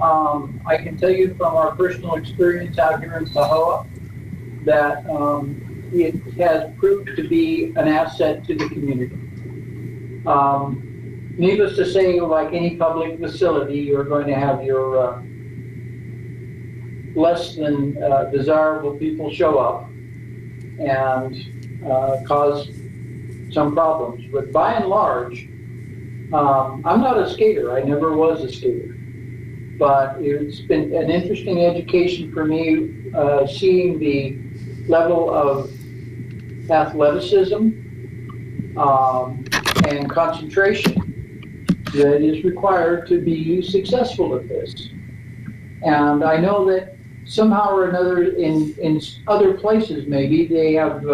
I can tell you from our personal experience out here in Tahoe that it has proved to be an asset to the community. Needless to say, like any public facility, you're going to have your less than desirable people show up and cause some problems. But by and large, I'm not a skater. I never was a skater. But it's been an interesting education for me seeing the level of athleticism and concentration that is required to be successful at this. And I know that somehow or another in other places maybe they have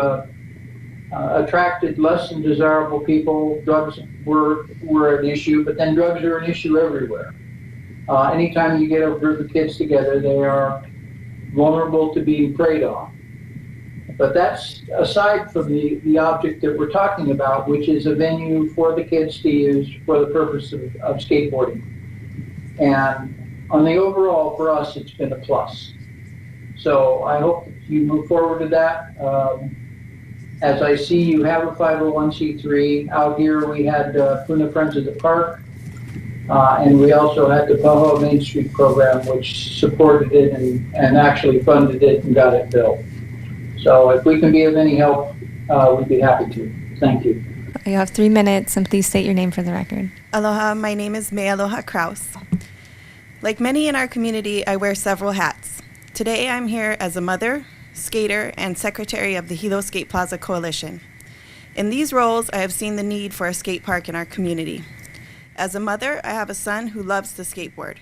attracted less than desirable people. Drugs were an issue, but then drugs are an issue everywhere. Anytime you get a group of kids together, they are vulnerable to being preyed on. But that's aside from the object that we're talking about, which is a venue for the kids to use for the purpose of skateboarding. And on the overall, for us, it's been a plus. So I hope you move forward with that. As I see, you have a 501c3. Out here, we had Puna Friends of the Park, and we also had the Tahoe Main Street program, which supported it and actually funded it and got it built. So if we can be of any help, we'd be happy to. Thank you. You have 3 minutes, and please state your name for the record. Aloha, my name is May Aloha Kraus. Like many in our community, I wear several hats. Today I'm here as a mother, skater, and secretary of the Hilo Skate Plaza Coalition. In these roles, I have seen the need for a skate park in our community. As a mother, I have a son who loves to skateboard.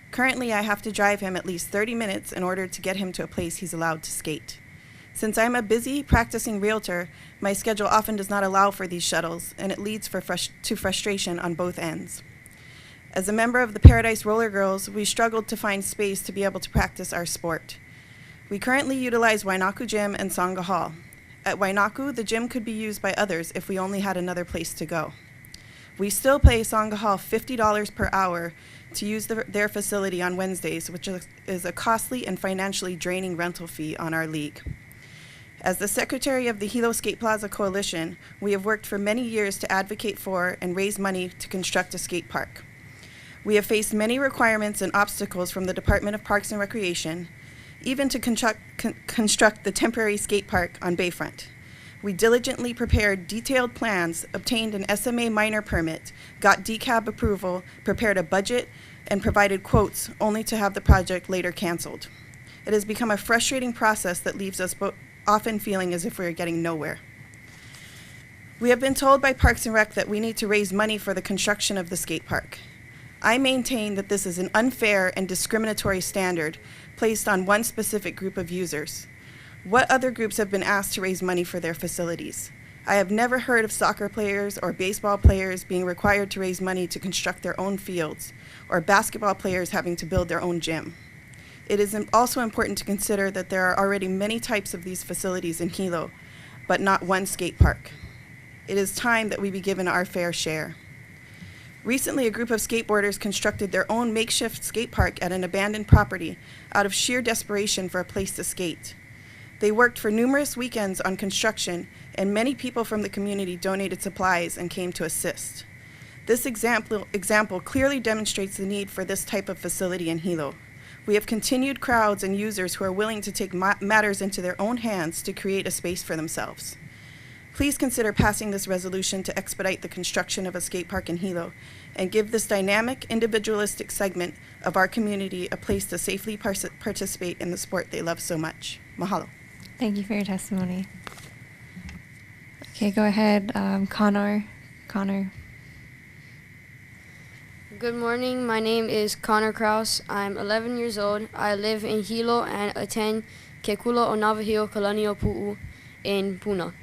Currently, I have to drive him at least 30 minutes in order to get him to a place he's allowed to skate. Since I'm a busy practicing realtor, my schedule often does not allow for these shuttles, and it leads to frustration on both ends. As a member of the Paradise Roller Girls, we struggled to find space to be able to practice our sport. We currently utilize Wainaku Gym and Sangha Hall. At Wainaku, the gym could be used by others if we only had another place to go. We still pay Sangha Hall $50 per hour to use their facility on Wednesdays, which is a costly and financially draining rental fee on our league. As the secretary of the Hilo Skate Plaza Coalition, we have worked for many years to advocate for and raise money to construct a skate park. We have faced many requirements and obstacles from the Department of Parks and Recreation, even to construct the temporary skate park on Bayfront. We diligently prepared detailed plans, obtained an SMA minor permit, got DCAB approval, prepared a budget, and provided quotes only to have the project later canceled. It has become a frustrating process that leaves us often feeling as if we are getting nowhere. We have been told by Parks and Rec that we need to raise money for the construction of the skate park. I maintain that this is an unfair and discriminatory standard placed on one specific group of users. What other groups have been asked to raise money for their facilities? I have never heard of soccer players or baseball players being required to raise money to construct their own fields, or basketball players having to build their own gym. It is also important to consider that there are already many types of these facilities in Hilo, but not one skate park. It is time that we be given our fair share. Recently, a group of skateboarders constructed their own makeshift skate park at an abandoned property out of sheer desperation for a place to skate. They worked for numerous weekends on construction, and many people from the community donated supplies and came to assist. This example clearly demonstrates the need for this type of facility in Hilo. We have continued crowds and users who are willing to take matters into their own hands to create a space for themselves. Please consider passing this resolution to expedite the construction of a skate park in Hilo and give this dynamic, individualistic segment of our community a place to safely participate in the sport they love so much. Mahalo. Thank you for your testimony. Okay, go ahead, Connor. Good morning. My name is Connor Kraus. I'm 11 years old. I live in Hilo and attend Kekula o Navahio Kalanio Pu'u in Puna.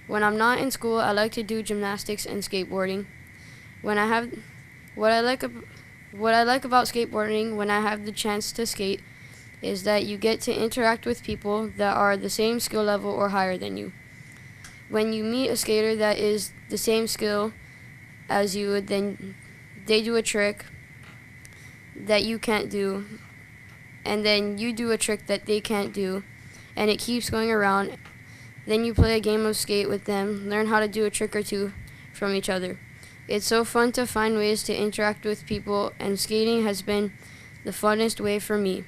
When I'm not in school, I like to do gymnastics and skateboarding. What I like about skateboarding when I have the chance to skate is that you get to interact with people that are the same skill level or higher than you. When you meet a skater that is the same skill as you, then they do a trick that you can't do, and then you do a trick that they can't do, and it keeps going around. Then you play a game of skate with them, learn how to do a trick or two from each other. It's so fun to find ways to interact with people, and skating has been the funnest way for me.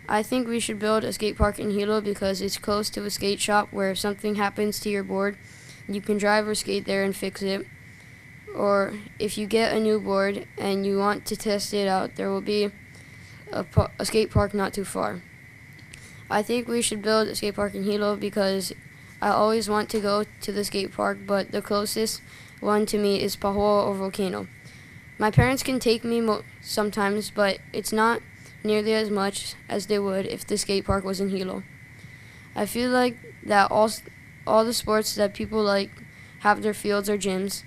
I think we should build a skate park in Hilo because it's close to a skate shop where if something happens to your board, you can drive or skate there and fix it. Or if you get a new board and you want to test it out, there will be a skate park not too far. I think we should build a skate park in Hilo because I always want to go to the skate park, but the closest one to me is Pahoa or Volcano. My parents can take me sometimes, but it's not nearly as much as they would if the skate park was in Hilo. I feel like that all the sports that people like have their fields or gyms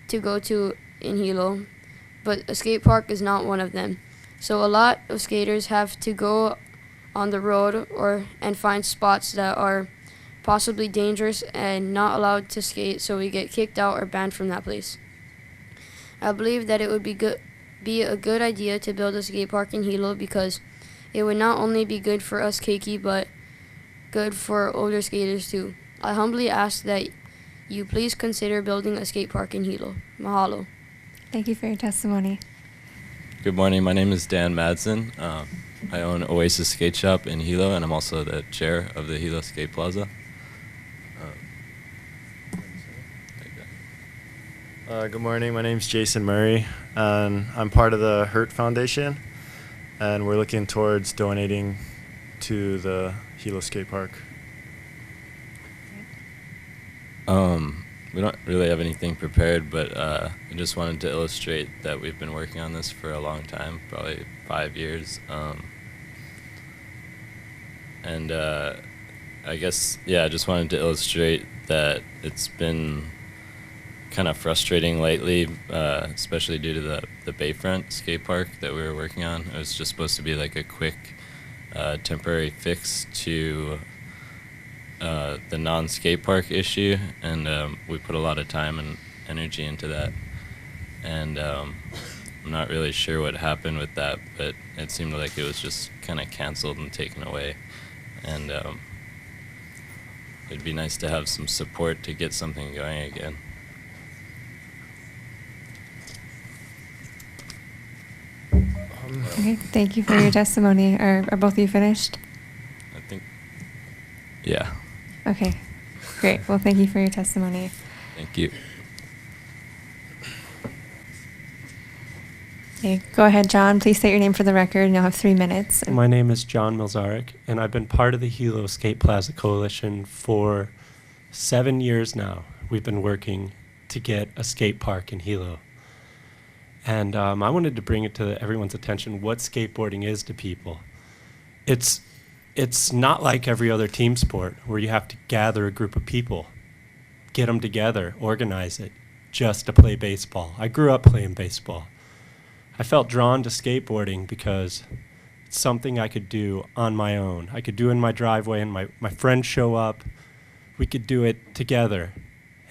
to go to in Hilo, but a skate park is not one of them. So a lot of skaters have to go on the road and find spots that are possibly dangerous and not allowed to skate, so we get kicked out or banned from that place. I believe that it would be a good idea to build a skate park in Hilo because it would not only be good for us keiki, but good for older skaters too. I humbly ask that you please consider building a skate park in Hilo. Mahalo. Thank you for your testimony. Good morning. My name is Dan Madsen. I own Oasis Skate Shop in Hilo, and I'm also the chair of the Hilo Skate Plaza. Good morning. My name's Jason Murray, and I'm part of the Hurt Foundation, and we're looking towards donating to the Hilo Skate Park. We don't really have anything prepared, but I just wanted to illustrate that we've been working on this for a long time, probably 5 years. I guess, I just wanted to illustrate that it's been kind of frustrating lately, especially due to the Bayfront skate park that we were working on. It was just supposed to be like a quick temporary fix to the non-skate park issue, and we put a lot of time and energy into that. And I'm not really sure what happened with that, but it seemed like it was just kind of canceled and taken away. And it'd be nice to have some support to get something going again. Okay, thank you for your testimony. Are both of you finished? I think, yeah. Okay, great. Well, thank you for your testimony. Thank you. Okay, go ahead, John. Please state your name for the record, and you'll have 3 minutes. My name is John Milzarek, and I've been part of the Hilo Skate Plaza Coalition for 7 years now. We've been working to get a skate park in Hilo. And I wanted to bring it to everyone's attention what skateboarding is to people. It's not like every other team sport where you have to gather a group of people, get them together, organize it, just to play baseball. I grew up playing baseball. I felt drawn to skateboarding because it's something I could do on my own. I could do it in my driveway, and my friends show up. We could do it together,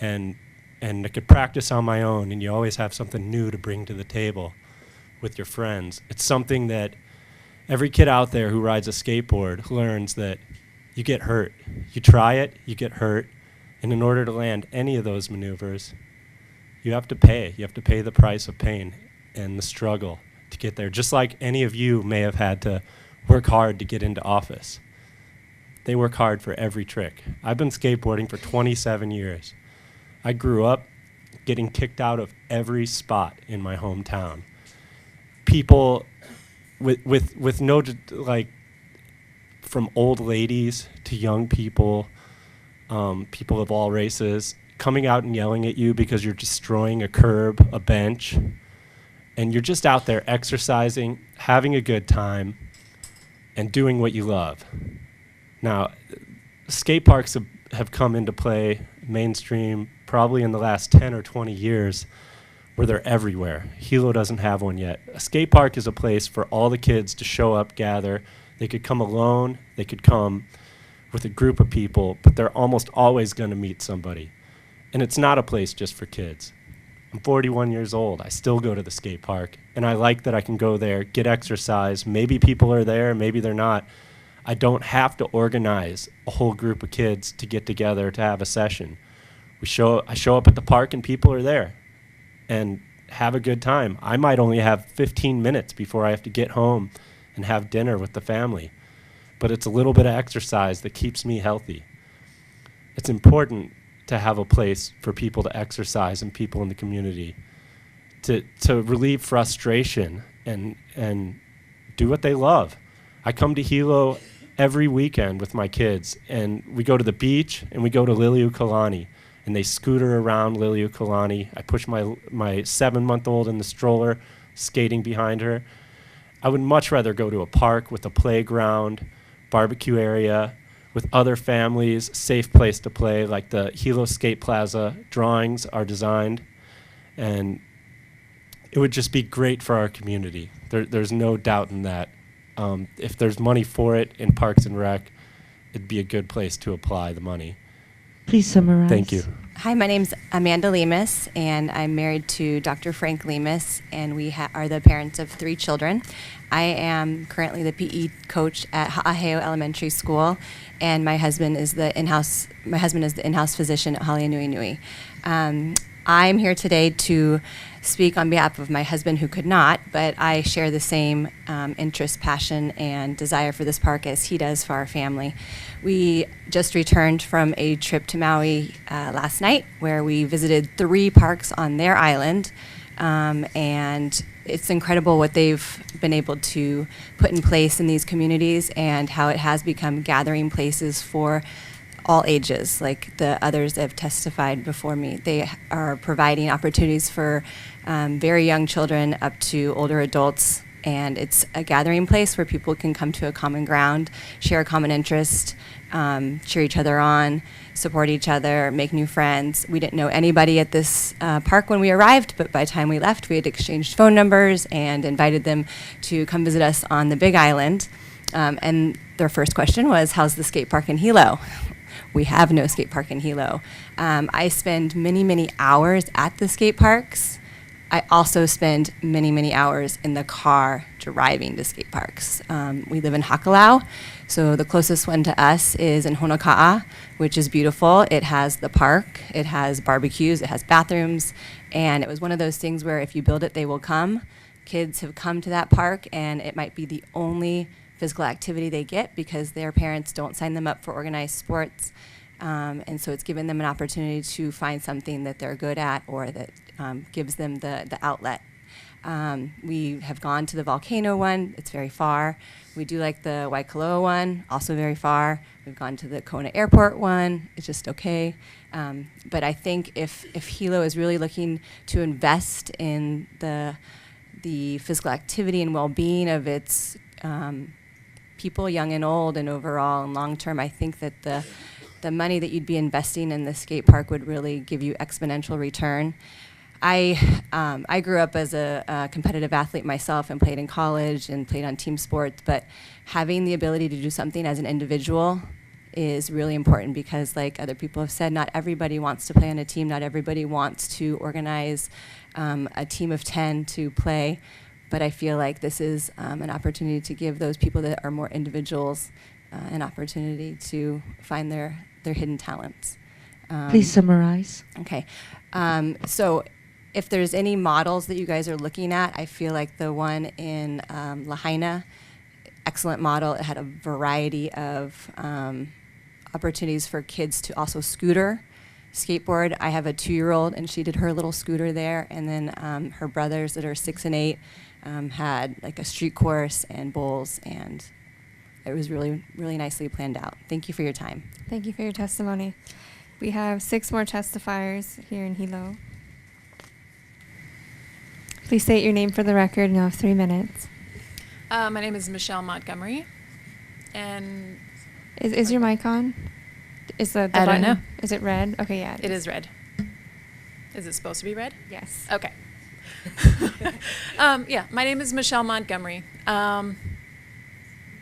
and I could practice on my own, and you always have something new to bring to the table with your friends. It's something that every kid out there who rides a skateboard learns, that you get hurt. You try it, you get hurt, and in order to land any of those maneuvers, you have to pay. You have to pay the price of pain and the struggle to get there, just like any of you may have had to work hard to get into office. They work hard for every trick. I've been skateboarding for 27 years. I grew up getting kicked out of every spot in my hometown. People with no, like, from old ladies to young people, people of all races, coming out and yelling at you because you're destroying a curb, a bench, and you're just out there exercising, having a good time, and doing what you love. Now, skate parks have come into play mainstream probably in the last 10 or 20 years, where they're everywhere. Hilo doesn't have one yet. A skate park is a place for all the kids to show up, gather. They could come alone, they could come with a group of people, but they're almost always going to meet somebody. And it's not a place just for kids. I'm 41 years old. I still go to the skate park, and I like that I can go there, get exercise. Maybe people are there, maybe they're not. I don't have to organize a whole group of kids to get together to have a session. I show up at the park and people are there and have a good time. I might only have 15 minutes before I have to get home and have dinner with the family. But it's a little bit of exercise that keeps me healthy. It's important to have a place for people to exercise and people in the community to relieve frustration and do what they love. I come to Hilo every weekend with my kids, and we go to the beach and we go to Liliuokalani, and they scooter around Liliuokalani. I push my 7-month-old in the stroller, skating behind her. I would much rather go to a park with a playground, barbecue area, with other families, safe place to play, like the Hilo Skate Plaza drawings are designed. And it would just be great for our community. There's no doubt in that. If there's money for it in Parks and Rec, it'd be a good place to apply the money. Please summarize. Thank you. Hi, my name's Amanda Lemus, and I'm married to Dr. Frank Lemus, and we are the parents of 3 children. I am currently the PE coach at Ha'aheo Elementary School, and my husband is the in-house physician at Haleanui. I'm here today to speak on behalf of my husband, who could not, but I share the same interest, passion, and desire for this park as he does for our family. We just returned from a trip to Maui last night, where we visited 3 parks on their island, and it's incredible what they've been able to put in place in these communities and how it has become gathering places for all ages, like the others that have testified before me. They are providing opportunities for very young children up to older adults, and it's a gathering place where people can come to a common ground, share a common interest, cheer each other on, support each other, make new friends. We didn't know anybody at this park when we arrived, but by the time we left, we had exchanged phone numbers and invited them to come visit us on the Big Island. And their first question was, how's the skate park in Hilo? We have no skate park in Hilo. I spend many, many hours at the skate parks. I also spend many, many hours in the car driving to skate parks. We live in Hakalau, so the closest one to us is in Honoka'a, which is beautiful. It has the park, it has barbecues, it has bathrooms, and it was one of those things where if you build it, they will come. Kids have come to that park, and it might be the only physical activity they get because their parents don't sign them up for organized sports. And so it's given them an opportunity to find something that they're good at or that gives them the outlet. We have gone to the volcano one. It's very far. We do like the Waikoloa one, also very far. We've gone to the Kona Airport one. It's just okay. But I think if Hilo is really looking to invest in the physical activity and well-being of its people, young and old, and overall and long-term, I think that the money that you'd be investing in the skate park would really give you exponential return. I grew up as a competitive athlete myself and played in college and played on team sports, but having the ability to do something as an individual is really important because, like other people have said, not everybody wants to play on a team, not everybody wants to organize a team of 10 to play, but I feel like this is an opportunity to give those people that are more individuals an opportunity to find their hidden talents. Please summarize. Okay. So if there's any models that you guys are looking at, I feel like the one in Lahaina, excellent model. It had a variety of opportunities for kids to also scooter, skateboard. I have a 2-year-old, and she did her little scooter there. And then her brothers that are 6 and 8 had like a street course and bowls, and it was really, really nicely planned out. Thank you for your time. Thank you for your testimony. We have 6 more testifiers here in Hilo. Please state your name for the record, and you'll have 3 minutes. My name is Michelle Montgomery, and Is your mic on? Is the I button? don't know. Is it red? Okay, yeah. It is red. Is it supposed to be red? Yes. Okay. Yeah, my name is Michelle Montgomery.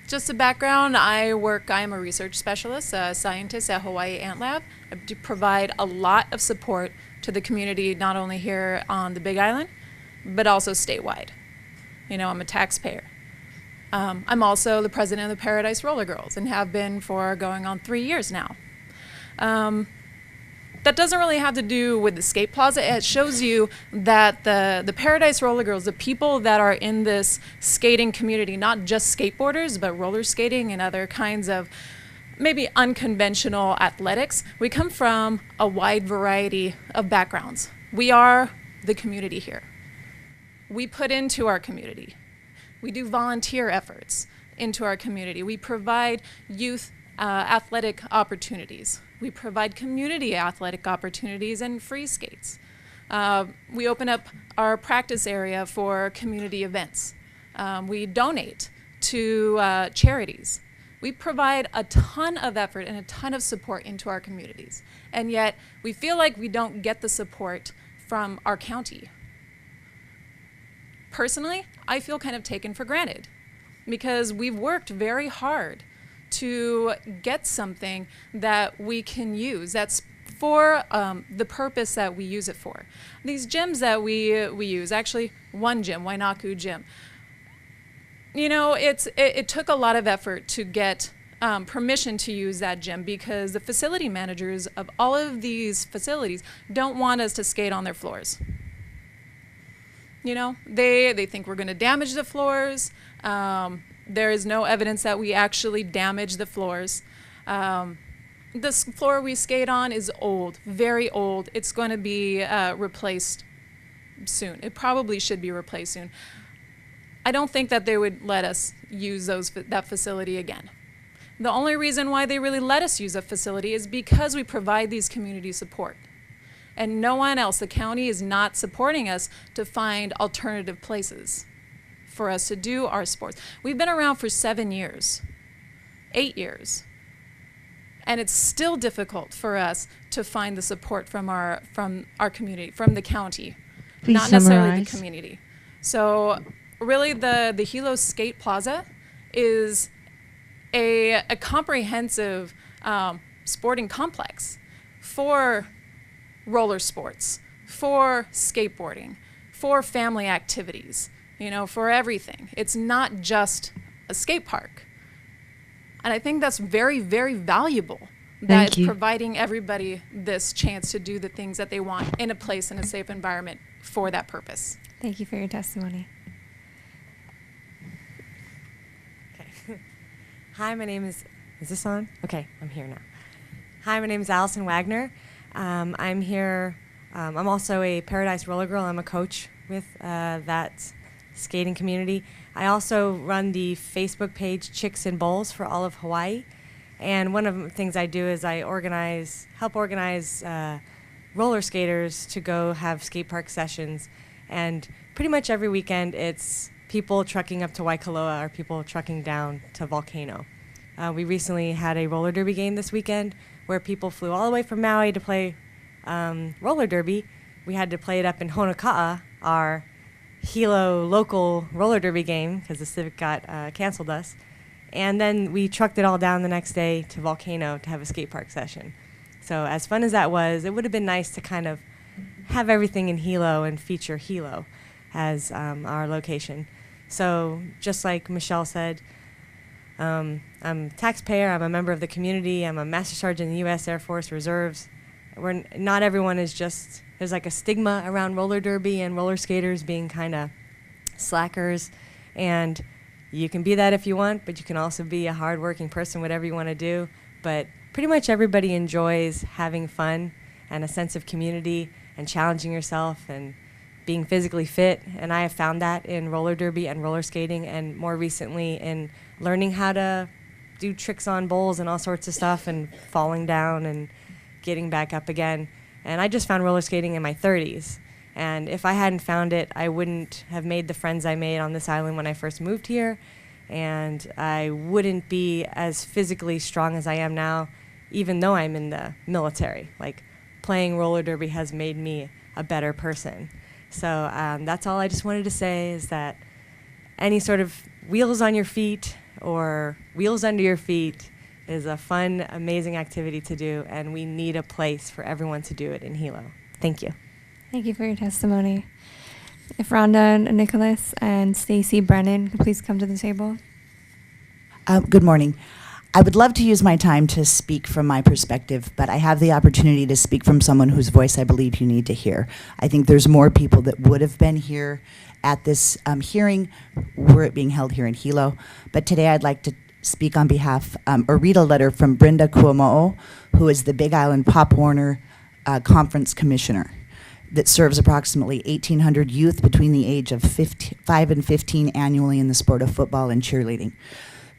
Just a background, I'm a research specialist, a scientist at Hawaii Ant Lab. I do provide a lot of support to the community, not only here on the Big Island, but also statewide. You know, I'm a taxpayer. I'm also the president of the Paradise Roller Girls and have been for going on 3 years now. That doesn't really have to do with the skate plaza. It shows you that the Paradise Roller Girls, the people that are in this skating community, not just skateboarders, but roller skating and other kinds of maybe unconventional athletics, we come from a wide variety of backgrounds. We are the community here. We put into our community. We do volunteer efforts into our community. We provide youth athletic opportunities. We provide community athletic opportunities and free skates. We open up our practice area for community events. We donate to charities. We provide a ton of effort and a ton of support into our communities. And yet we feel like we don't get the support from our county. Personally, I feel kind of taken for granted because we've worked very hard to get something that we can use that's for the purpose that we use it for. These gyms that we use, actually one gym, Wainaku Gym, you know, it took a lot of effort to get permission to use that gym because the facility managers of all of these facilities don't want us to skate on their floors. You know, they think we're going to damage the floors. There is no evidence that we actually damage the floors. This floor we skate on is old, very old. It's going to be replaced soon. It probably should be replaced soon. I don't think that they would let us use that facility again. The only reason why they really let us use a facility is because we provide these community support. And no one else, the county is not supporting us to find alternative places for us to do our sports. We've been around for 7 years, 8 years. And it's still difficult for us to find the support from our community, from the county, Please not necessarily summarize. the community. So really the Hilo Skate Plaza is a comprehensive sporting complex for roller sports, for skateboarding, for family activities, you know, for everything. It's not just a skate park. And I think that's very, very valuable. That it's providing everybody this chance to do the things that they want in a place, in a safe environment for that purpose. Thank you for your testimony. Okay. Hi, my name is this on? Okay, I'm here now. Hi, my name is Allison Wagner. I'm here, I'm also a Paradise Roller Girl. I'm a coach with that skating community. I also run the Facebook page Chicks and Bowls for all of Hawaii. And one of the things I do is I help organize roller skaters to go have skate park sessions. And pretty much every weekend it's people trucking up to Waikoloa or people trucking down to Volcano. We recently had a roller derby game this weekend where people flew all the way from Maui to play roller derby. We had to play it up in Honoka'a, our Hilo local roller derby game, because the Civic got canceled us. And then we trucked it all down the next day to Volcano to have a skate park session. So as fun as that was, it would have been nice to kind of have everything in Hilo and feature Hilo as our location. So just like Michelle said, I'm a taxpayer, I'm a member of the community, I'm a Master Sergeant in the U.S. Air Force Reserves. Not everyone is just, there's like a stigma around roller derby and roller skaters being kind of slackers. And you can be that if you want, but you can also be a hardworking person, whatever you want to do. But pretty much everybody enjoys having fun and a sense of community and challenging yourself and being physically fit. And I have found that in roller derby and roller skating, and more recently in learning how to do tricks on bowls and all sorts of stuff and falling down and getting back up again. And I just found roller skating in my 30s. And if I hadn't found it, I wouldn't have made the friends I made on this island when I first moved here. And I wouldn't be as physically strong as I am now, even though I'm in the military. Like, playing roller derby has made me a better person. So that's all I just wanted to say, is that any sort of wheels on your feet or wheels under your feet is a fun, amazing activity to do, and we need a place for everyone to do it in Hilo. Thank you. Thank you for your testimony. If Rhonda Nicholas and Stacy Brennan could please come to the table. Good morning. I would love to use my time to speak from my perspective, but I have the opportunity to speak from someone whose voice I believe you need to hear. I think there's more people that would have been here at this hearing were it being held here in Hilo, but today I'd like to speak on behalf, or read a letter from Brenda Cuomo, who is the Big Island Pop Warner Conference Commissioner that serves approximately 1,800 youth between the age of 5 and 15 annually in the sport of football and cheerleading.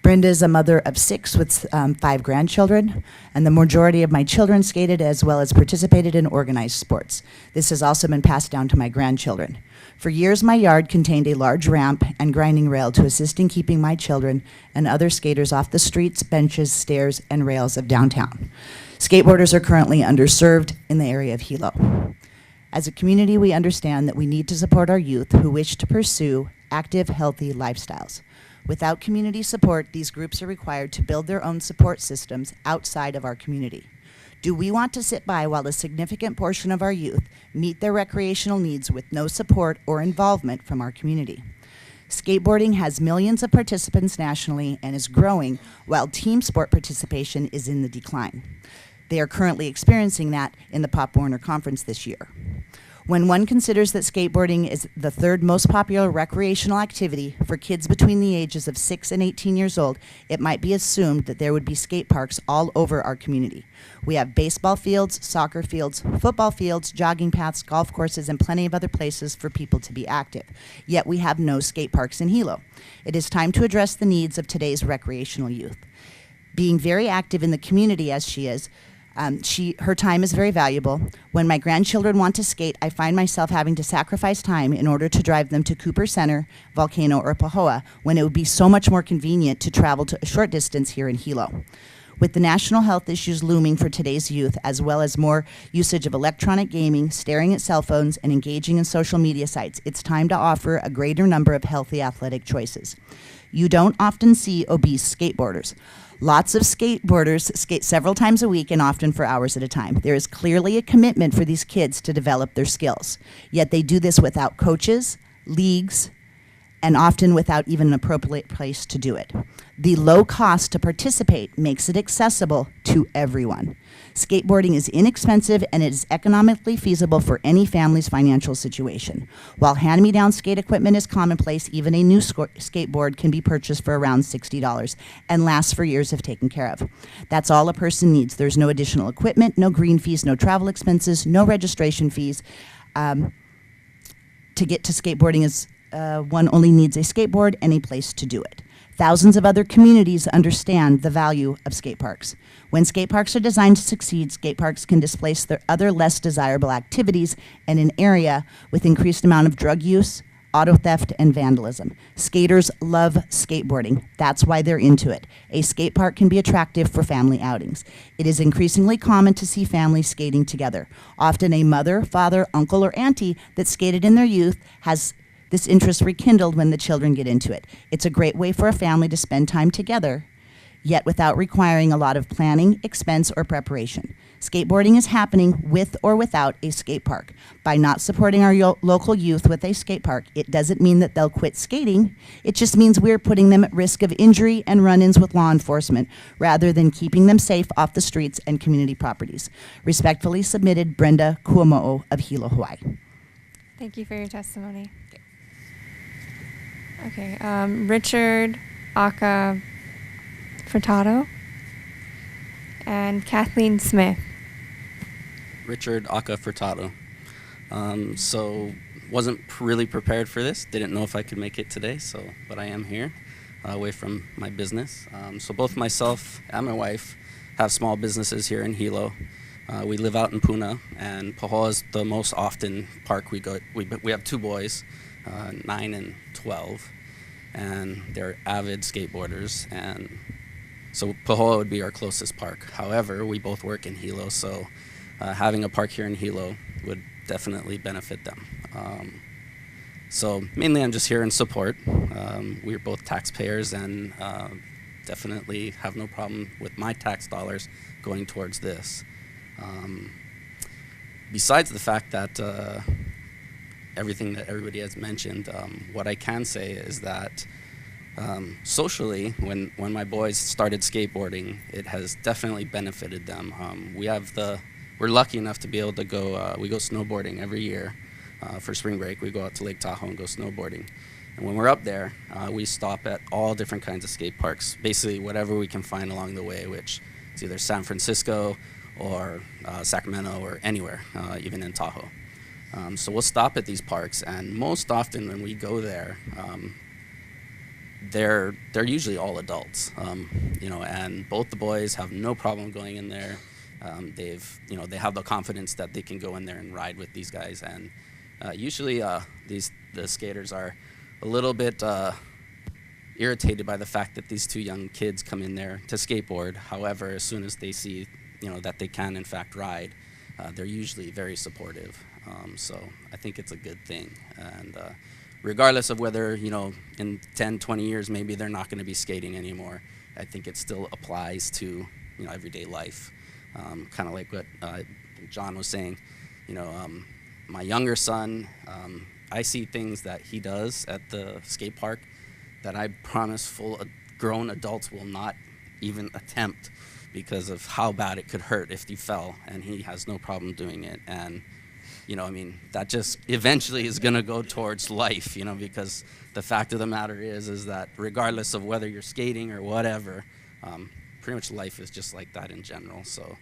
Brenda is a mother of 6 with 5 grandchildren, and the majority of my children skated as well as participated in organized sports. This has also been passed down to my grandchildren. For years, my yard contained a large ramp and grinding rail to assist in keeping my children and other skaters off the streets, benches, stairs, and rails of downtown. Skateboarders are currently underserved in the area of Hilo. As a community, we understand that we need to support our youth who wish to pursue active, healthy lifestyles. Without community support, these groups are required to build their own support systems outside of our community. Do we want to sit by while a significant portion of our youth meet their recreational needs with no support or involvement from our community? Skateboarding has millions of participants nationally and is growing, while team sport participation is in the decline. They are currently experiencing that in the Pop Warner Conference this year. When one considers that skateboarding is the 3rd most popular recreational activity for kids between the ages of 6 and 18 years old, it might be assumed that there would be skate parks all over our community. We have baseball fields, soccer fields, football fields, jogging paths, golf courses, and plenty of other places for people to be active. Yet we have no skate parks in Hilo. It is time to address the needs of today's recreational youth. Being very active in the community as she is, her time is very valuable. When my grandchildren want to skate, I find myself having to sacrifice time in order to drive them to Cooper Center, Volcano, or Pahoa, when it would be so much more convenient to travel to a short distance here in Hilo. With the national health issues looming for today's youth, as well as more usage of electronic gaming, staring at cell phones, and engaging in social media sites, it's time to offer a greater number of healthy athletic choices. You don't often see obese skateboarders. Lots of skateboarders skate several times a week and often for hours at a time. There is clearly a commitment for these kids to develop their skills, yet they do this without coaches, leagues, and often without even an appropriate place to do it. The low cost to participate makes it accessible to everyone. Skateboarding is inexpensive and it is economically feasible for any family's financial situation. While hand-me-down skate equipment is commonplace, even a new skateboard can be purchased for around $60 and lasts for years if taken care of. That's all a person needs. There's no additional equipment, no green fees, no travel expenses, no registration fees. To get to skateboarding is one only needs a skateboard and a place to do it. Thousands of other communities understand the value of skate parks. When skate parks are designed to succeed, skate parks can displace their other less desirable activities in an area with increased amount of drug use, auto theft, and vandalism. Skaters love skateboarding. That's why they're into it. A skate park can be attractive for family outings. It is increasingly common to see families skating together. Often a mother, father, uncle, or auntie that skated in their youth has this interest rekindled when the children get into it. It's a great way for a family to spend time together, yet without requiring a lot of planning, expense, or preparation. Skateboarding is happening with or without a skate park. By not supporting our local youth with a skate park, it doesn't mean that they'll quit skating. It just means we're putting them at risk of injury and run-ins with law enforcement, rather than keeping them safe off the streets and community properties. Respectfully submitted, Brenda Cuomo of Hilo, Hawaii. Thank you for your testimony. Okay, Richard Aka Furtado and Kathleen Smith. Richard Aka Furtado. So wasn't really prepared for this. Didn't know if I could make it today, but I am here, away from my business. So both myself and my wife have small businesses here in Hilo. We live out in Puna, and Pahoa is the most often park we go. We have 2 boys, 9 and 12, and they're avid skateboarders, and so Pahoa would be our closest park. However, we both work in Hilo, so having a park here in Hilo would definitely benefit them. So mainly I'm just here in support. We're both taxpayers and definitely have no problem with my tax dollars going towards this. Besides the fact that everything that everybody has mentioned. What I can say is that socially, when my boys started skateboarding, it has definitely benefited them. We're lucky enough to be able to go, we go snowboarding every year for spring break. We go out to Lake Tahoe and go snowboarding. And when we're up there, we stop at all different kinds of skate parks, basically whatever we can find along the way, which is either San Francisco or Sacramento or anywhere, even in Tahoe. So we'll stop at these parks, and most often when we go there, they're usually all adults, and both the boys have no problem going in there. They have the confidence that they can go in there and ride with these guys, and usually the skaters are a little bit irritated by the fact that these two young kids come in there to skateboard. However, as soon as they see, that they can in fact ride, they're usually very supportive. So I think it's a good thing. And regardless of whether, in 10, 20 years, maybe they're not going to be skating anymore, I think it still applies to, everyday life. Kind of like what John was saying, my younger son, I see things that he does at the skate park that I promise grown adults will not even attempt because of how bad it could hurt if he fell, and he has no problem doing it. And, that just eventually is going to go towards life, because the fact of the matter is that regardless of whether you're skating or whatever, pretty much life is just like that in general. So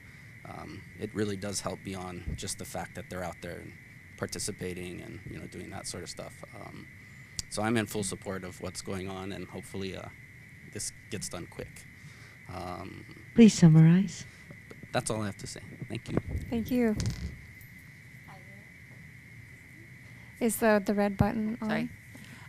it really does help beyond just the fact that they're out there and participating and doing that sort of stuff. So I'm in full support of what's going on, and hopefully this gets done quick. Please summarize. That's all I have to say. Thank you. Thank you. Is the red button on? Sorry.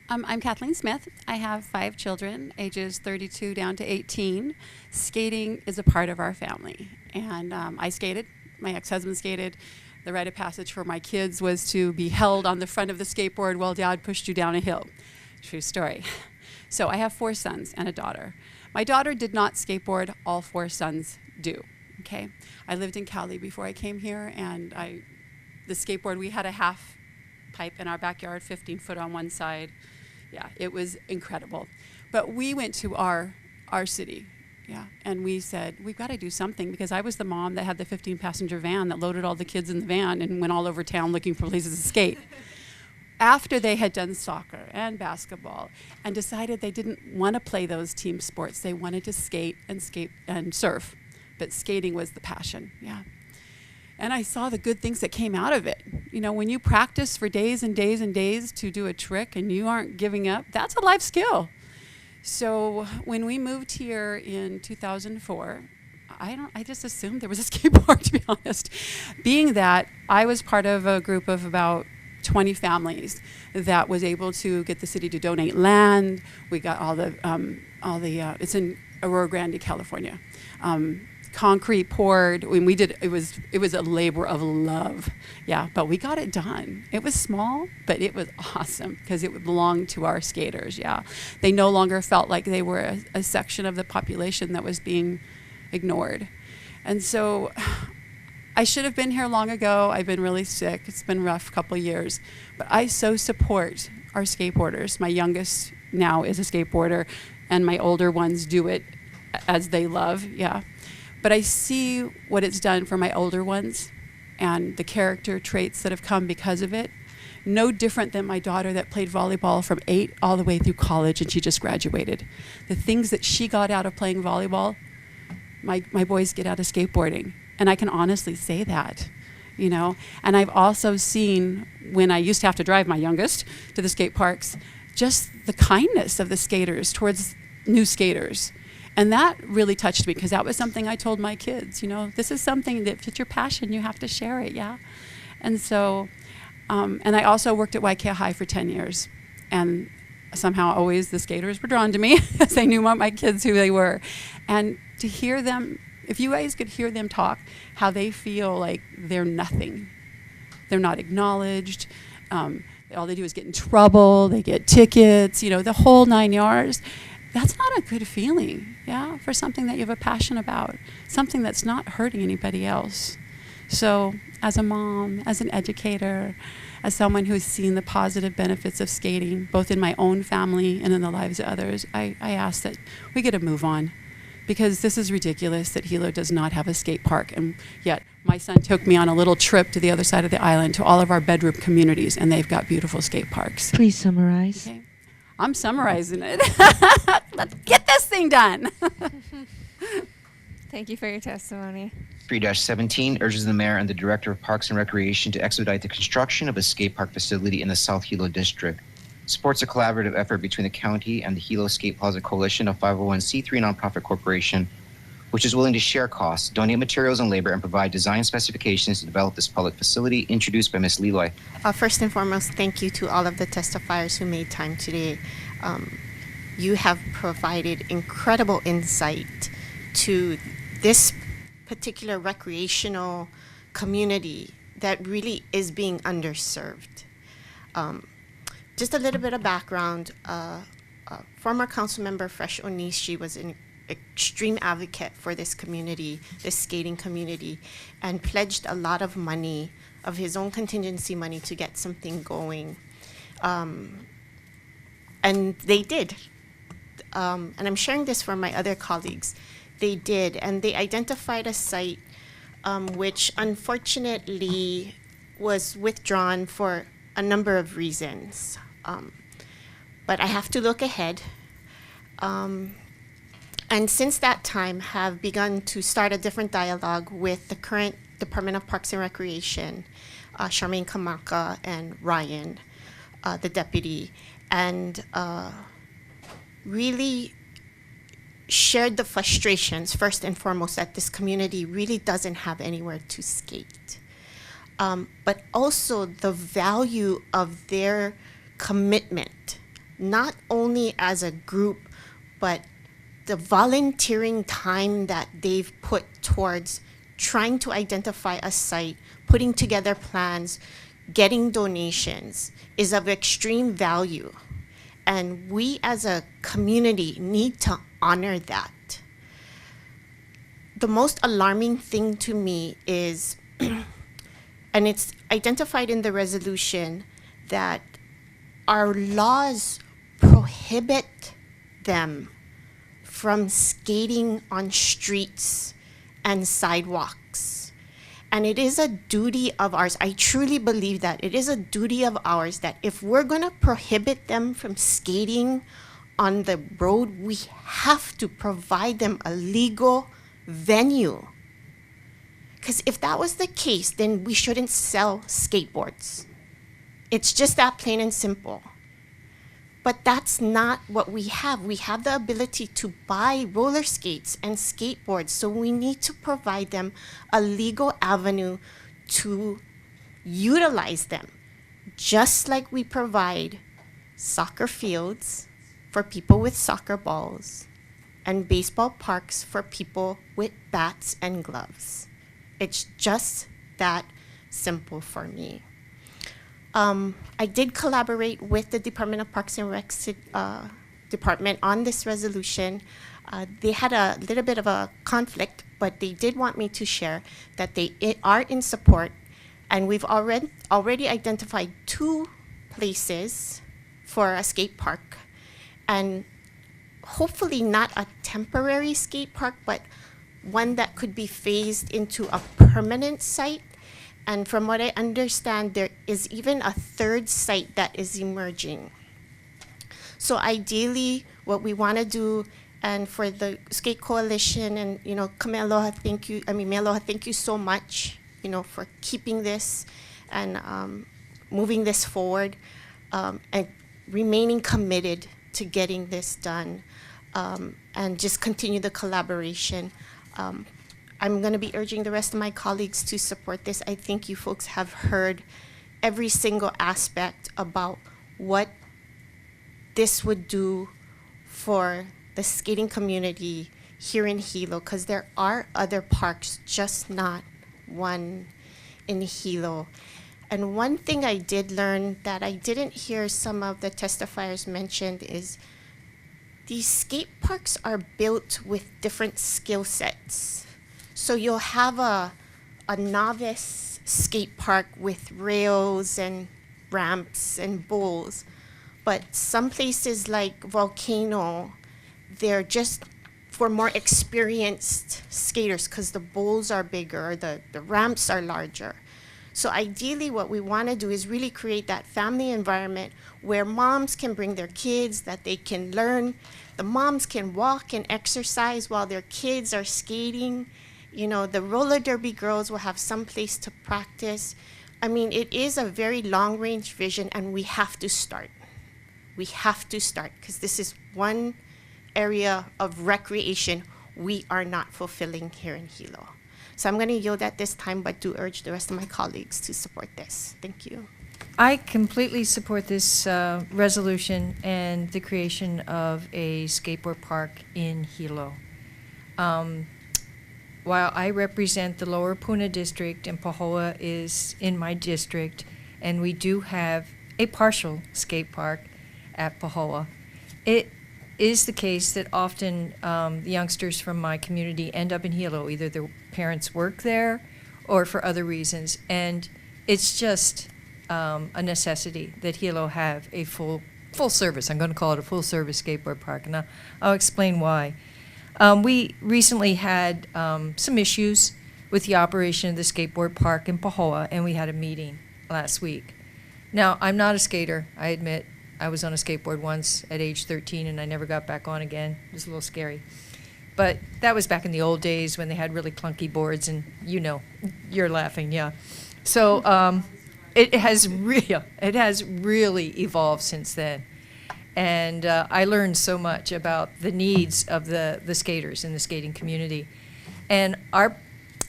I'm Kathleen Smith. I have 5 children, ages 32 down to 18. Skating is a part of our family. And I skated. My ex-husband skated. The rite of passage for my kids was to be held on the front of the skateboard while Dad pushed you down a hill. True story. So I have 4 sons and a daughter. My daughter did not skateboard. All 4 sons do. Okay. I lived in Cali before I came here, and the skateboard, we had a half pipe in our backyard, 15 foot on one side. Yeah, it was incredible. But we went to our city, and we said, we've got to do something, because I was the mom that had the 15-passenger van that loaded all the kids in the van and went all over town looking for places to skate. After they had done soccer and basketball and decided they didn't want to play those team sports, they wanted to skate and surf, but skating was the passion, And I saw the good things that came out of it. When you practice for days and days and days to do a trick and you aren't giving up, that's a life skill. So when we moved here in 2004, I just assumed there was a skate park, to be honest. Being that I was part of a group of about 20 families that was able to get the city to donate land. We got it's in Aurora Grande, California. Concrete poured. When we did, it was a labor of love, but we got it done. It was small, but it was awesome because it belonged to our skaters. They no longer felt like they were a section of the population that was being ignored. And so I should have been here long ago. I've been really sick. It's been a rough couple years, but I so support our skateboarders. My youngest now is a skateboarder, and my older ones do it as they love, But I see what it's done for my older ones and the character traits that have come because of it. No different than my daughter that played volleyball from 8 all the way through college, and she just graduated. The things that she got out of playing volleyball, my boys get out of skateboarding. And I can honestly say that, And I've also seen, when I used to have to drive my youngest to the skate parks, just the kindness of the skaters towards new skaters. And that really touched me, because that was something I told my kids, this is something that, if it's your passion, you have to share it, And so, and I also worked at YK High for 10 years. And somehow always the skaters were drawn to me, because they knew my kids who they were. And to hear them, if you guys could hear them talk, how they feel like they're nothing. They're not acknowledged. All they do is get in trouble. They get tickets, the whole 9 yards. That's not a good feeling, for something that you have a passion about, something that's not hurting anybody else. So as a mom, as an educator, as someone who's seen the positive benefits of skating, both in my own family and in the lives of others, I ask that we get a move on. Because this is ridiculous that Hilo does not have a skate park. And yet, my son took me on a little trip to the other side of the island to all of our bedroom communities, and they've got beautiful skate parks. Please summarize. Okay. I'm summarizing it. Let's get this thing done. Thank you for your testimony. 3-17 urges the mayor and the director of Parks and Recreation to expedite the construction of a skate park facility in the South Hilo district. Supports a collaborative effort between the county and the Hilo Skate Plaza Coalition, a 501c3 nonprofit corporation, which is willing to share costs, donate materials and labor, and provide design specifications to develop this public facility, introduced by Ms. Leloy. First and foremost, thank you to all of the testifiers who made time today. You have provided incredible insight to this particular recreational community that really is being underserved. Just a little bit of background. Former council member Fresh Onishi was an extreme advocate for this community, this skating community, and pledged a lot of money, of his own contingency money, to get something going. And they did. And I'm sharing this for my other colleagues. They did, and they identified a site which unfortunately was withdrawn for a number of reasons. But I have to look ahead. And since that time, have begun to start a different dialogue with the current Department of Parks and Recreation, Charmaine Kamaka and Ryan, the deputy, and really shared the frustrations, first and foremost, that this community really doesn't have anywhere to skate. But also the value of their commitment, not only as a group, but the volunteering time that they've put towards trying to identify a site, putting together plans, getting donations is of extreme value. And we as a community need to honor that. The most alarming thing to me is, and it's identified in the resolution, that our laws prohibit them from skating on streets and sidewalks. And it is a duty of ours, I truly believe that, it is a duty of ours that if we're gonna prohibit them from skating on the road, we have to provide them a legal venue. Because if that was the case, then we shouldn't sell skateboards. It's just that plain and simple. But that's not what we have. We have the ability to buy roller skates and skateboards, so we need to provide them a legal avenue to utilize them, just like we provide soccer fields for people with soccer balls and baseball parks for people with bats and gloves. It's just that simple for me. I did collaborate with the Department of Parks and Rec department on this resolution. They had a little bit of a conflict, but they did want me to share that they are in support, and we've already identified 2 places for a skate park, and hopefully not a temporary skate park, but one that could be phased into a permanent site. And from what I understand, there is even a 3rd site that is emerging. So ideally, what we want to do, and for the Skate Coalition, and Kamealoha, thank you. Mealoha, thank you so much, for keeping this and moving this forward, and remaining committed to getting this done, and just continue the collaboration. I'm going to be urging the rest of my colleagues to support this. I think you folks have heard every single aspect about what this would do for the skating community here in Hilo, because there are other parks, just not one in Hilo. And one thing I did learn that I didn't hear some of the testifiers mentioned is these skate parks are built with different skill sets. So you'll have a novice skate park with rails and ramps and bowls. But some places like Volcano, they're just for more experienced skaters because the bowls are bigger, the ramps are larger. So ideally what we want to do is really create that family environment where moms can bring their kids, that they can learn. The moms can walk and exercise while their kids are skating. You know, the roller derby girls will have some place to practice. I mean, it is a very long-range vision, and we have to start. We have to start, because this is one area of recreation we are not fulfilling here in Hilo. So I'm going to yield at this time, but do urge the rest of my colleagues to support this. Thank you. I completely support this resolution and the creation of a skateboard park in Hilo. While I represent the Lower Puna district and Pahoa is in my district, and we do have a partial skate park at Pahoa, it is the case that often the youngsters from my community end up in Hilo. Either their parents work there or for other reasons. And it's just a necessity that Hilo have a full service. I'm going to call it a full service skateboard park. And I'll explain why. We recently had some issues with the operation of the skateboard park in Pahoa, and we had a meeting last week. Now, I'm not a skater, I admit. I was on a skateboard once at age 13, and I never got back on again. It was a little scary. But that was back in the old days when they had really clunky boards, and you know, you're laughing, yeah. So it has really evolved since then. And I learned so much about the needs of the skaters in the skating community. And our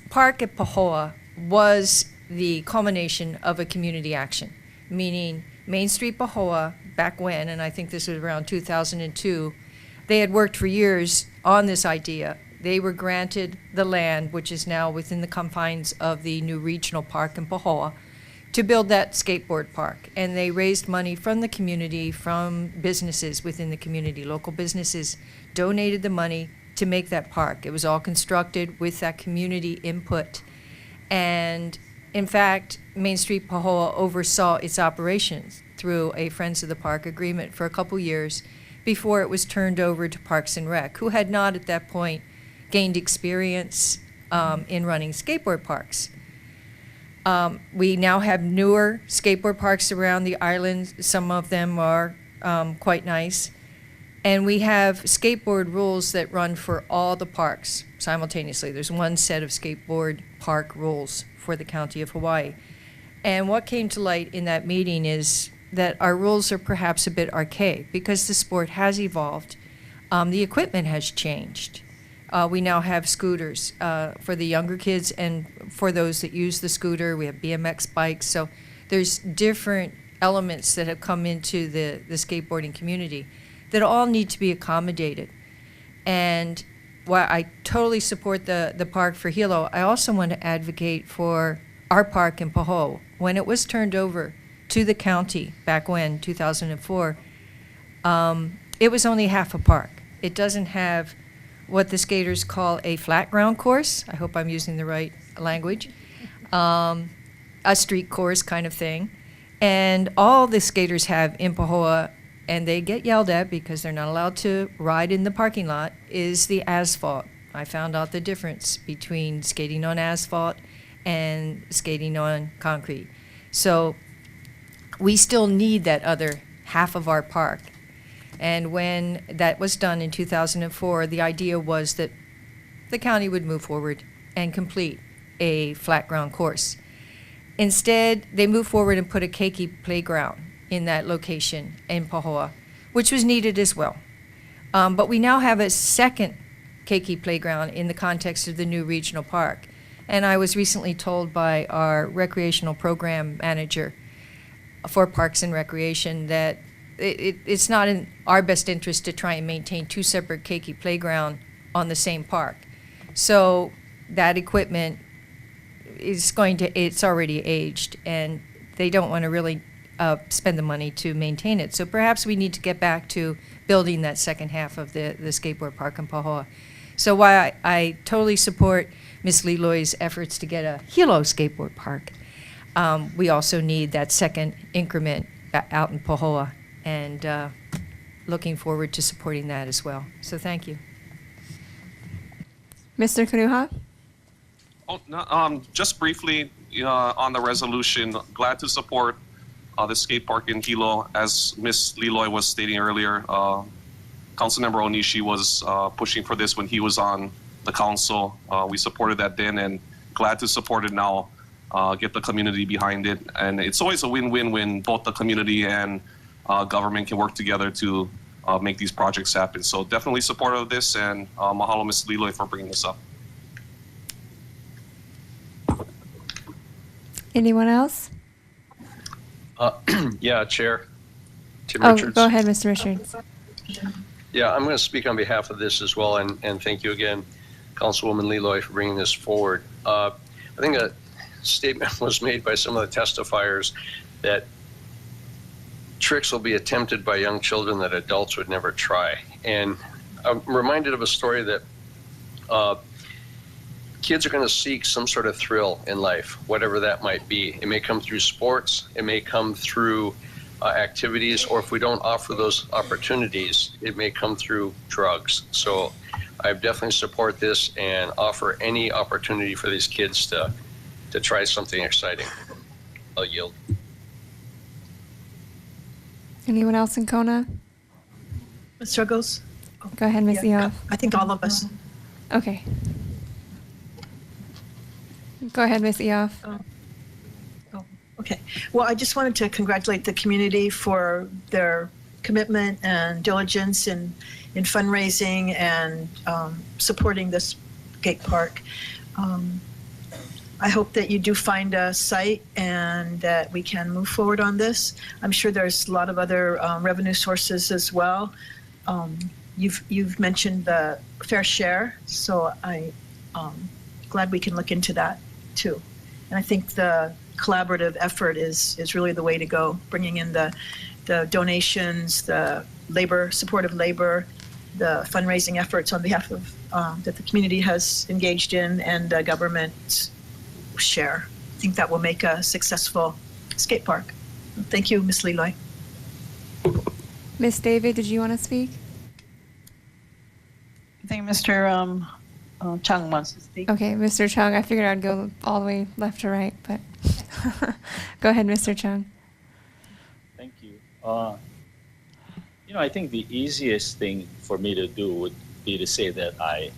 park at Pahoa was the culmination of a community action, meaning Main Street Pahoa, back when, and I think this was around 2002, they had worked for years on this idea. They were granted the land, which is now within the confines of the new regional park in Pahoa, to build that skateboard park. And they raised money from the community, from businesses within the community. Local businesses donated the money to make that park. It was all constructed with that community input. And in fact, Main Street Pahoa oversaw its operations through a Friends of the Park agreement for a couple years before it was turned over to Parks and Rec, who had not at that point gained experience in running skateboard parks. We now have newer skateboard parks around the island. Some of them are quite nice. And we have skateboard rules that run for all the parks simultaneously. There's one set of skateboard park rules for the county of Hawaii. And what came to light in that meeting is that our rules are perhaps a bit archaic because the sport has evolved. The equipment has changed. We now have scooters for the younger kids and for those that use the scooter. We have BMX bikes. So there's different elements that have come into the skateboarding community that all need to be accommodated. And while I totally support the park for Hilo, I also want to advocate for our park in Pahoa. When it was turned over to the county back when, 2004, it was only half a park. It doesn't have what the skaters call a flat ground course. I hope I'm using the right language. A street course kind of thing. And all the skaters have in Pahoa, and they get yelled at because they're not allowed to ride in the parking lot, is the asphalt. I found out the difference between skating on asphalt and skating on concrete. So we still need that other half of our park. And when that was done in 2004, the idea was that the county would move forward and complete a flat ground course. Instead, they moved forward and put a keiki playground in that location in Pahoa, which was needed as well. But we now have a second keiki playground in the context of the new regional park. And I was recently told by our recreational program manager for Parks and Recreation that it's not in our best interest to try and maintain two separate keiki playground on the same park. So that equipment is it's already aged, and they don't want to really spend the money to maintain it. So perhaps we need to get back to building that second half of the skateboard park in Pahoa. So while I totally support Ms. Liloy's efforts to get a Hilo skateboard park, we also need that second increment out in Pahoa, and looking forward to supporting that as well. So thank you. Mr. Kanuha? Oh, no, just briefly on the resolution, glad to support the skate park in Hilo. As Ms. Liloy was stating earlier, Councilmember Onishi was pushing for this when he was on the council. We supported that then, and glad to support it now, get the community behind it. And it's always a win-win when both the community and government can work together to make these projects happen. So definitely supportive of this, and mahalo Ms. Liloy for bringing this up. Anyone else? Yeah, Chair. Tim Oh, Richards. go ahead, Mr. Richards. Yeah, I'm going to speak on behalf of this as well, and thank you again, Councilwoman Liloy, for bringing this forward. I think a statement was made by some of the testifiers that tricks will be attempted by young children that adults would never try. And I'm reminded of a story that kids are going to seek some sort of thrill in life, whatever that might be. It may come through sports, it may come through activities, or if we don't offer those opportunities, it may come through drugs. So I definitely support this and offer any opportunity for these kids to try something exciting. I'll yield. Anyone else in Kona? Ms. Struggles? Go ahead, Ms. Eoff. I think all of us. Okay. Go ahead, Ms. Eoff. Okay. Well, I just wanted to congratulate the community for their commitment and diligence in fundraising and supporting this skate park. I hope that you do find a site and that we can move forward on this. I'm sure there's a lot of other revenue sources as well. You've mentioned the fair share, so I'm glad we can look into that too. And I think the collaborative effort is really the way to go, bringing in the donations, the labor, supportive labor, the fundraising efforts on behalf of that the community has engaged in, and the government share. I think that will make a successful skate park. Thank you, Ms. Liloy. Ms. David, did you want to speak? I think Mr. Chung wants to speak. Okay, Mr. Chung, I figured I'd go all the way left to right, but go ahead, Mr. Chung. Thank you. I think the easiest thing for me to do would be to say that I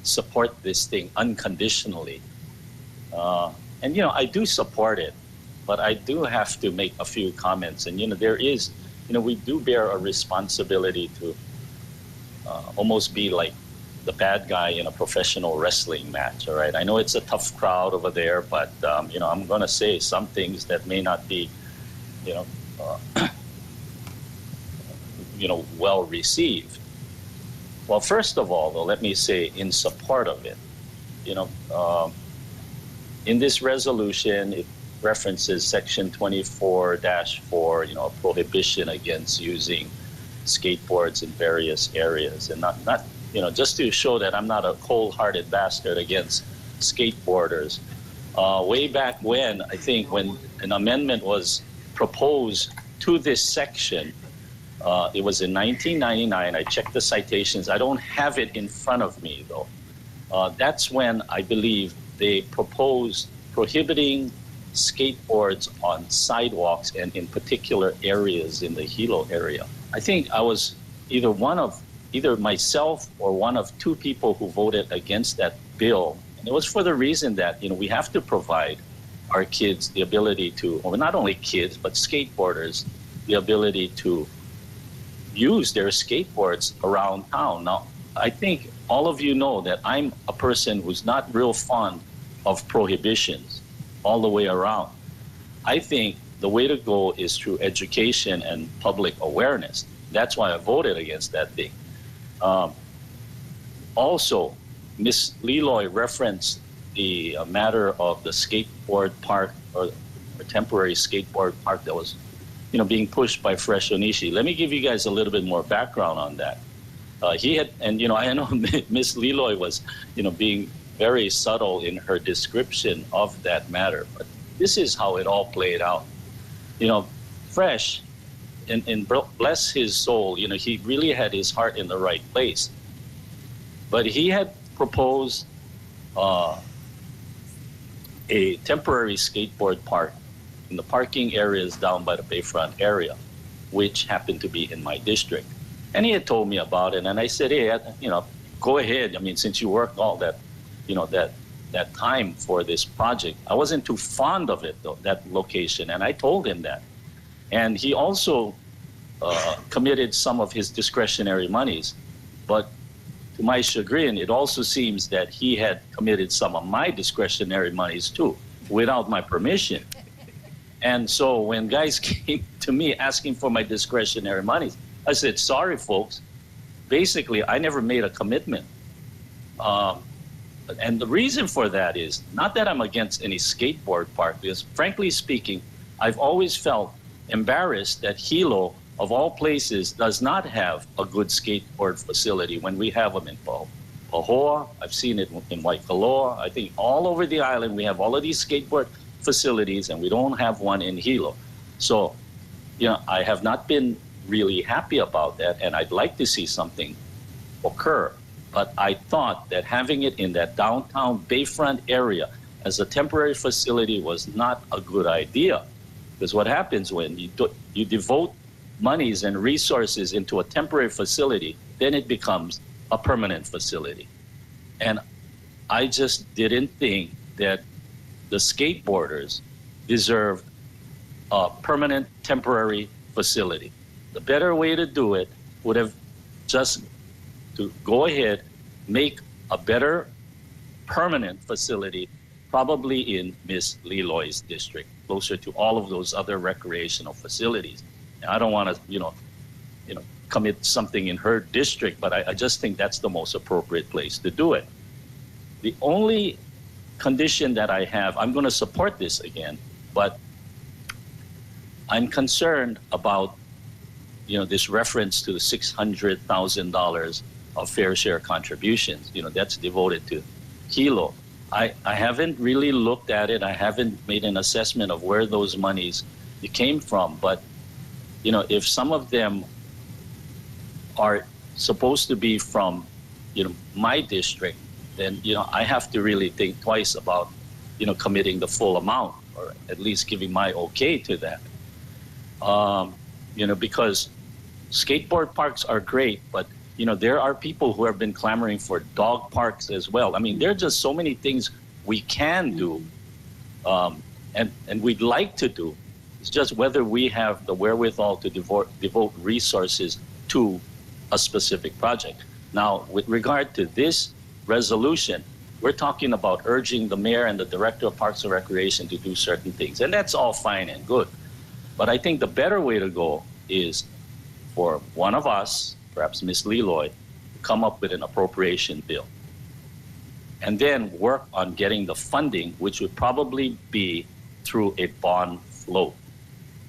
support this thing unconditionally. And I do support it, but I do have to make a few comments. And, there is, we do bear a responsibility to almost be like the bad guy in a professional wrestling match, all right? I know it's a tough crowd over there, but, I'm going to say some things that may not be, well received. Well, first of all, though, let me say in support of it, in this resolution, it references section 24-4, a prohibition against using skateboards in various areas, and not just to show that I'm not a cold-hearted bastard against skateboarders. Way back when, I think when an amendment was proposed to this section, it was in 1999. I checked the citations. I don't have it in front of me, though. That's when I believe they proposed prohibiting skateboards on sidewalks and in particular areas in the Hilo area. I think I was either myself or one of two people who voted against that bill. And it was for the reason that, we have to provide our kids the ability to, or not only kids, but skateboarders, the ability to use their skateboards around town. Now, I think all of you know that I'm a person who's not real fond of prohibitions all the way around. I think the way to go is through education and public awareness. That's why I voted against that thing. Also, Ms. Liloy referenced the matter of the skateboard park or temporary skateboard park that was, being pushed by Fresh Onishi. Let me give you guys a little bit more background on that. He had, and I know Ms. Liloy was, being very subtle in her description of that matter. But this is how it all played out. You know, Fresh, and bless his soul, you know, he really had his heart in the right place. But he had proposed a temporary skateboard park in the parking areas down by the Bayfront area, which happened to be in my district. And he had told me about it, and I said, hey, you know, go ahead. I mean, since you worked all that, you know, that time for this project, I wasn't too fond of it, though, that location, and I told him that. And he also committed some of his discretionary monies, but to my chagrin, it also seems that he had committed some of my discretionary monies too, without my permission. And so when guys came to me asking for my discretionary monies, I said, sorry, folks. Basically, I never made a commitment. And the reason for that is not that I'm against any skateboard park, because frankly speaking, I've always felt embarrassed that Hilo, of all places, does not have a good skateboard facility when we have them in Pahoa. I've seen it in Waikoloa. I think all over the island we have all of these skateboard facilities, and we don't have one in Hilo. So, you know, I have not been really happy about that, and I'd like to see something occur. But I thought that having it in that downtown Bayfront area as a temporary facility was not a good idea. Because what happens when you devote monies and resources into a temporary facility, then it becomes a permanent facility. And I just didn't think that the skateboarders deserved a permanent temporary facility. The better way to do it would have just to go ahead, make a better permanent facility, probably in Miss Liloy's district, closer to all of those other recreational facilities. And I don't want to, you know, commit something in her district, but I just think that's the most appropriate place to do it. The only condition that I have, I'm going to support this again, but I'm concerned about, you know, this reference to the $600,000 of fair share contributions, you know, that's devoted to Hilo. I haven't really looked at it. I haven't made an assessment of where those monies came from, but, you know, if some of them are supposed to be from, you know, my district, then, you know, I have to really think twice about, you know, committing the full amount, or at least giving my okay to that. You know, because skateboard parks are great, but, you know, there are people who have been clamoring for dog parks as well. I mean, there are just so many things we can do, and we'd like to do. It's just whether we have the wherewithal to devote resources to a specific project. Now, with regard to this resolution, we're talking about urging the mayor and the director of Parks and Recreation to do certain things, and that's all fine and good. But I think the better way to go is for one of us, perhaps Ms. Liloy, to come up with an appropriation bill, and then work on getting the funding, which would probably be through a bond float.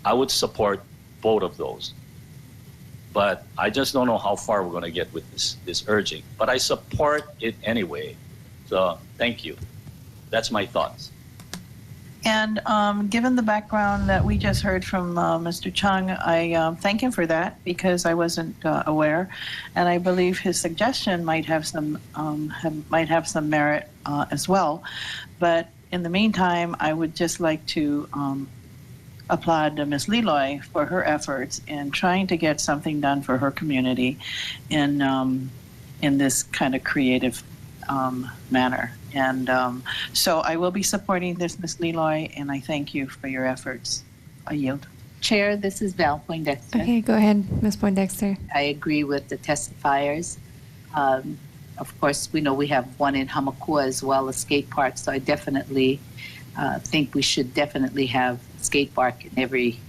I would support both of those. But I just don't know how far we're going to get with this urging. But I support it anyway. So thank you. That's my thoughts. And given the background that we just heard from Mr. Chung, I thank him for that, because I wasn't aware, and I believe his suggestion might have some merit as well. But in the meantime, I would just like to applaud Ms. Liloy for her efforts in trying to get something done for her community in this kind of creative manner. And so I will be supporting this, Ms. Liloy, and I thank you for your efforts. I yield. Chair, this is Val Poindexter. Okay, go ahead, Ms. Poindexter. I agree with the testifiers. Of course, we know we have one in Hamakua as well, a skate park, so I definitely think we should definitely have a skate park in every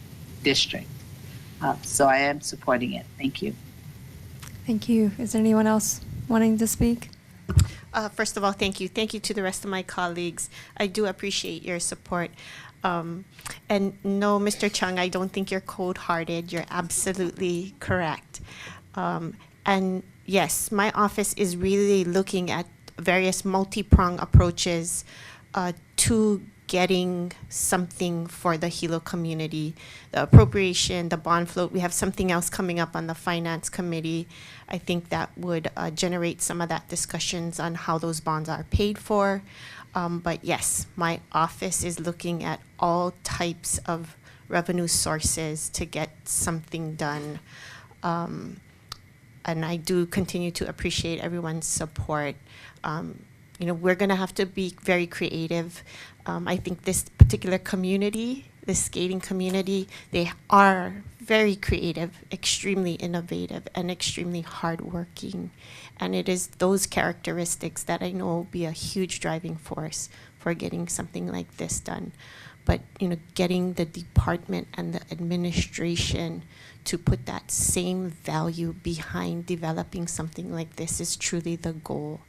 district. So I am supporting it. Thank you. Thank you. Is there anyone else wanting to speak? First of all, thank you. Thank you to the rest of my colleagues. I do appreciate your support. And no, Mr. Chung, I don't think you're cold-hearted. You're absolutely correct. And yes, my office is really looking at various multi-pronged approaches to getting something for the Hilo community, the appropriation, the bond float. We have something else coming up on the finance committee. I think that would generate some of that discussions on how those bonds are paid for. But yes, my office is looking at all types of revenue sources to get something done. And I do continue to appreciate everyone's support. You know, we're gonna have to be very creative. I think this particular community, the skating community, they are very creative, extremely innovative, and extremely hardworking. And it is those characteristics that I know will be a huge driving force for getting something like this done. But, you know, getting the department and the administration to put that same value behind developing something like this is truly the goal.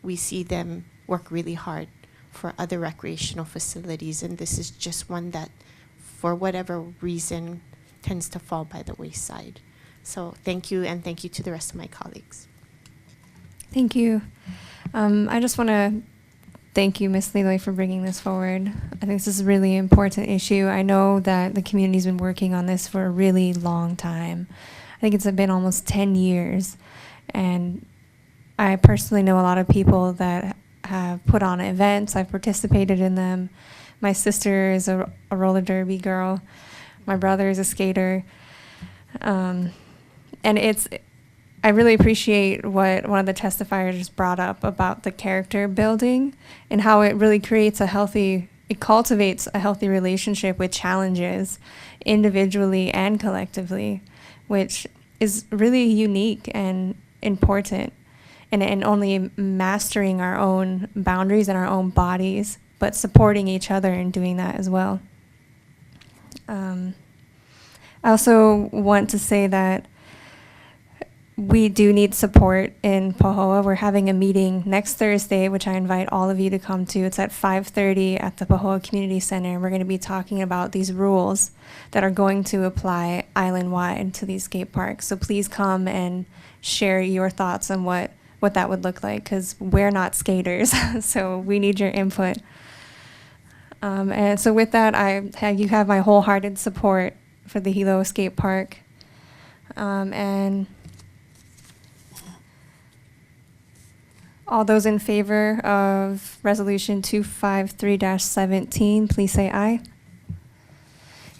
We see them work really hard for other recreational facilities, and this is just one that, for whatever reason, tends to fall by the wayside. So thank you, and thank you to the rest of my colleagues. Thank you. I just want to thank you, Ms. Leloy, for bringing this forward. I think this is a really important issue. I know that the community's been working on this for a really long time. I think it's been almost 10 years. And I personally know a lot of people that have put on events. I've participated in them. My sister is a roller derby girl. My brother is a skater. And I really appreciate what one of the testifiers brought up about the character building and how it really cultivates a healthy relationship with challenges individually and collectively, which is really unique and important. And only mastering our own boundaries and our own bodies, but supporting each other in doing that as well. I also want to say that we do need support in Pahoa. We're having a meeting next Thursday, which I invite all of you to come to. It's at 5:30 at the Pahoa Community Center. We're going to be talking about these rules that are going to apply island-wide to these skate parks. So please come and share your thoughts on what that would look like, because we're not skaters, so we need your input. And so with that, you have my wholehearted support for the Hilo skate park. And all those in favor of Resolution 253-17, please say aye.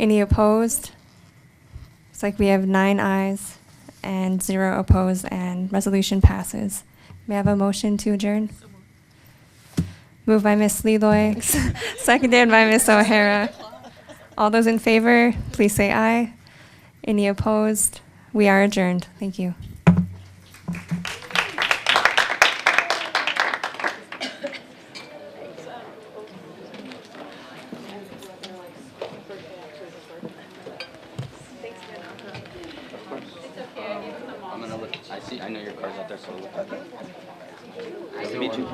Any opposed? It's like we have 9 ayes and 0 opposed, and resolution passes. May I have a motion to adjourn? Moved by Ms. Leloy, seconded by Ms. O'Hara. All those in favor, please say aye. Any opposed? We are adjourned. Thank you. I know your car's out there, so we'll look at it. Nice to meet you.